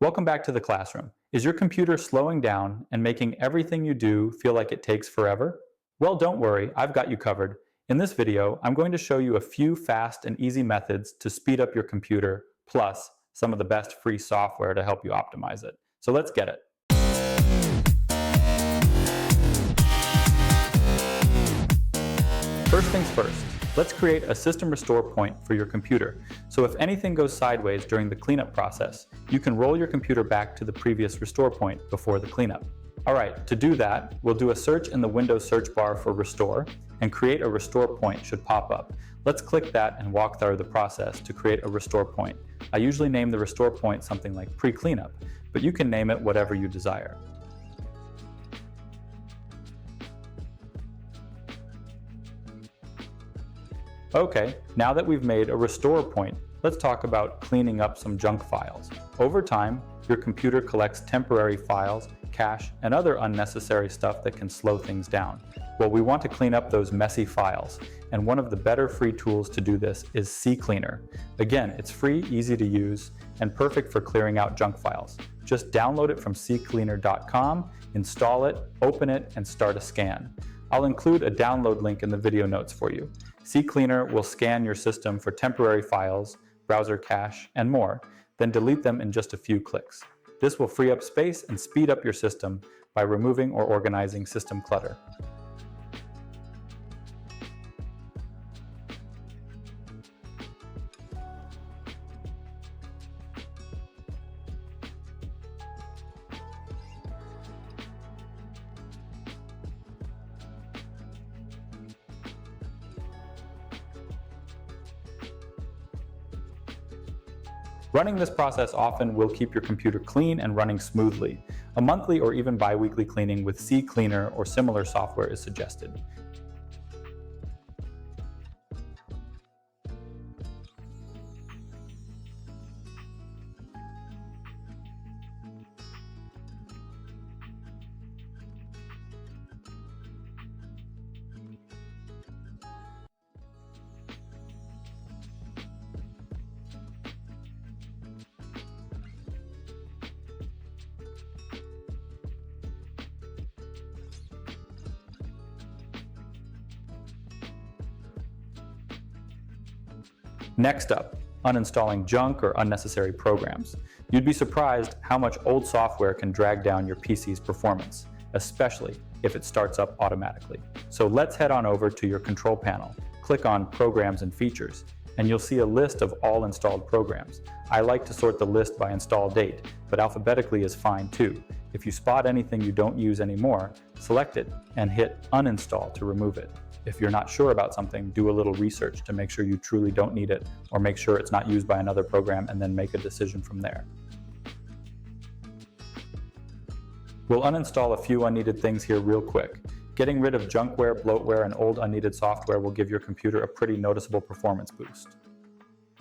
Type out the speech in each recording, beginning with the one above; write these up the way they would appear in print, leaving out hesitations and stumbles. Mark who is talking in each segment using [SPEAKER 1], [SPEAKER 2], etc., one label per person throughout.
[SPEAKER 1] Welcome back to the classroom. Is your computer slowing down and making everything you do feel like it takes forever? Well, don't worry, I've got you covered. In this video, I'm going to show you a few fast and easy methods to speed up your computer, plus some of the best free software to help you optimize it. So let's get it. First things first, let's create a system restore point for your computer. So if anything goes sideways during the cleanup process, you can roll your computer back to the previous restore point before the cleanup. Alright, to do that, we'll do a search in the Windows search bar for restore, and create a restore point should pop up. Let's click that and walk through the process to create a restore point. I usually name the restore point something like pre-cleanup, but you can name it whatever you desire. Okay, now that we've made a restore point, let's talk about cleaning up some junk files. Over time, your computer collects temporary files, cache, and other unnecessary stuff that can slow things down. Well, we want to clean up those messy files, and one of the better free tools to do this is CCleaner. Again, it's free, easy to use, and perfect for clearing out junk files. Just download it from CCleaner.com, install it, open it, and start a scan. I'll include a download link in the video notes for you. CCleaner will scan your system for temporary files, browser cache, and more, then delete them in just a few clicks. This will free up space and speed up your system by removing or organizing system clutter. Running this process often will keep your computer clean and running smoothly. A monthly or even bi-weekly cleaning with CCleaner or similar software is suggested. Next up, uninstalling junk or unnecessary programs. You'd be surprised how much old software can drag down your PC's performance, especially if it starts up automatically. So let's head on over to your control panel, click on Programs and Features, and you'll see a list of all installed programs. I like to sort the list by install date, but alphabetically is fine too. If you spot anything you don't use anymore, select it and hit uninstall to remove it. If you're not sure about something, do a little research to make sure you truly don't need it, or make sure it's not used by another program and then make a decision from there. We'll uninstall a few unneeded things here real quick. Getting rid of junkware, bloatware, and old unneeded software will give your computer a pretty noticeable performance boost.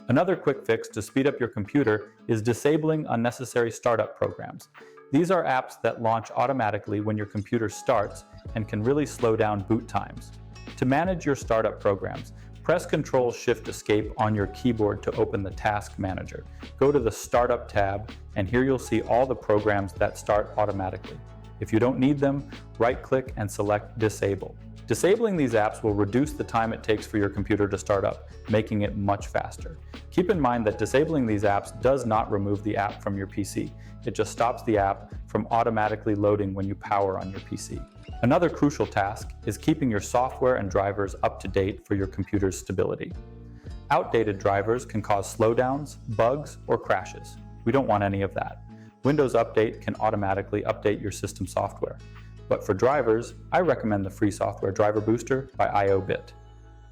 [SPEAKER 1] Another quick fix to speed up your computer is disabling unnecessary startup programs. These are apps that launch automatically when your computer starts and can really slow down boot times. To manage your startup programs, press Ctrl-Shift-Escape on your keyboard to open the Task Manager. Go to the Startup tab, and here you'll see all the programs that start automatically. If you don't need them, right-click and select Disable. Disabling these apps will reduce the time it takes for your computer to start up, making it much faster. Keep in mind that disabling these apps does not remove the app from your PC. It just stops the app from automatically loading when you power on your PC. Another crucial task is keeping your software and drivers up to date for your computer's stability. Outdated drivers can cause slowdowns, bugs, or crashes. We don't want any of that. Windows Update can automatically update your system software. But for drivers, I recommend the free software Driver Booster by IObit.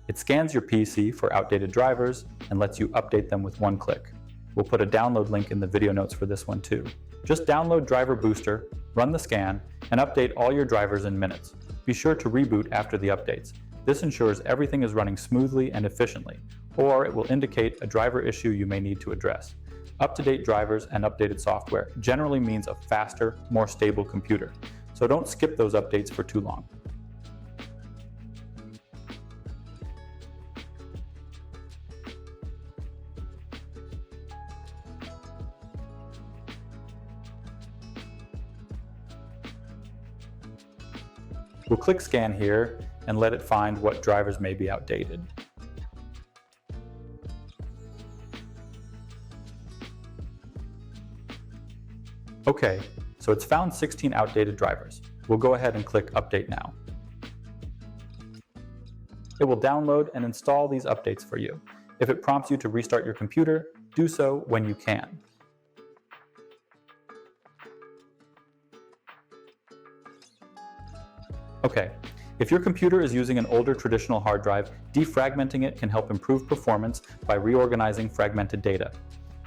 [SPEAKER 1] It scans your PC for outdated drivers and lets you update them with one click. We'll put a download link in the video notes for this one too. Just download Driver Booster, run the scan, and update all your drivers in minutes. Be sure to reboot after the updates. This ensures everything is running smoothly and efficiently, or it will indicate a driver issue you may need to address. Up-to-date drivers and updated software generally means a faster, more stable computer, so don't skip those updates for too long. We'll click Scan here and let it find what drivers may be outdated. Okay, so it's found 16 outdated drivers. We'll go ahead and click Update Now. It will download and install these updates for you. If it prompts you to restart your computer, do so when you can. Okay, if your computer is using an older traditional hard drive, defragmenting it can help improve performance by reorganizing fragmented data.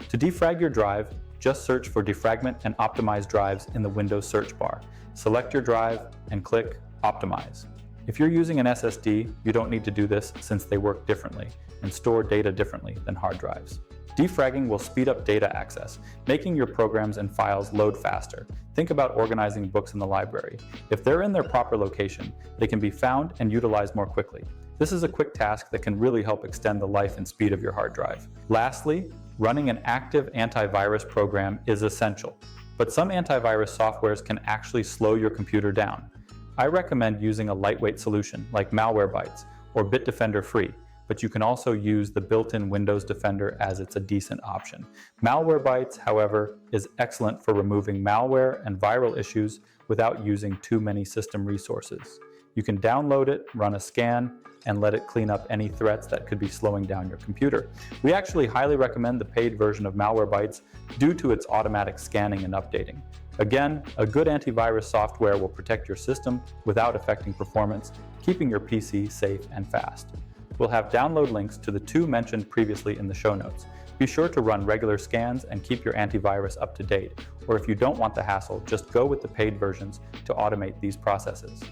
[SPEAKER 1] To defrag your drive, just search for Defragment and Optimize drives in the Windows search bar. Select your drive and click Optimize. If you're using an SSD, you don't need to do this since they work differently and store data differently than hard drives. Defragging will speed up data access, making your programs and files load faster. Think about organizing books in the library. If they're in their proper location, they can be found and utilized more quickly. This is a quick task that can really help extend the life and speed of your hard drive. Lastly, running an active antivirus program is essential, but some antivirus softwares can actually slow your computer down. I recommend using a lightweight solution like Malwarebytes or Bitdefender free, but you can also use the built-in Windows Defender as it's a decent option. Malwarebytes, however, is excellent for removing malware and viral issues without using too many system resources. You can download it, run a scan, and let it clean up any threats that could be slowing down your computer. We actually highly recommend the paid version of Malwarebytes due to its automatic scanning and updating. Again, a good antivirus software will protect your system without affecting performance, keeping your PC safe and fast. We'll have download links to the two mentioned previously in the show notes. Be sure to run regular scans and keep your antivirus up to date, or if you don't want the hassle, just go with the paid versions to automate these processes.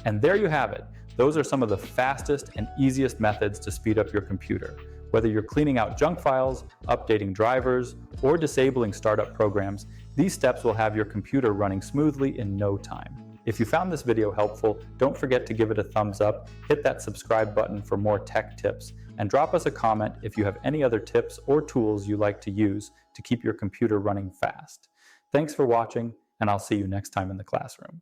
[SPEAKER 1] And there you have it. Those are some of the fastest and easiest methods to speed up your computer. Whether you're cleaning out junk files, updating drivers, or disabling startup programs, these steps will have your computer running smoothly in no time. If you found this video helpful, don't forget to give it a thumbs up, hit that subscribe button for more tech tips, and drop us a comment if you have any other tips or tools you like to use to keep your computer running fast. Thanks for watching, and I'll see you next time in the classroom.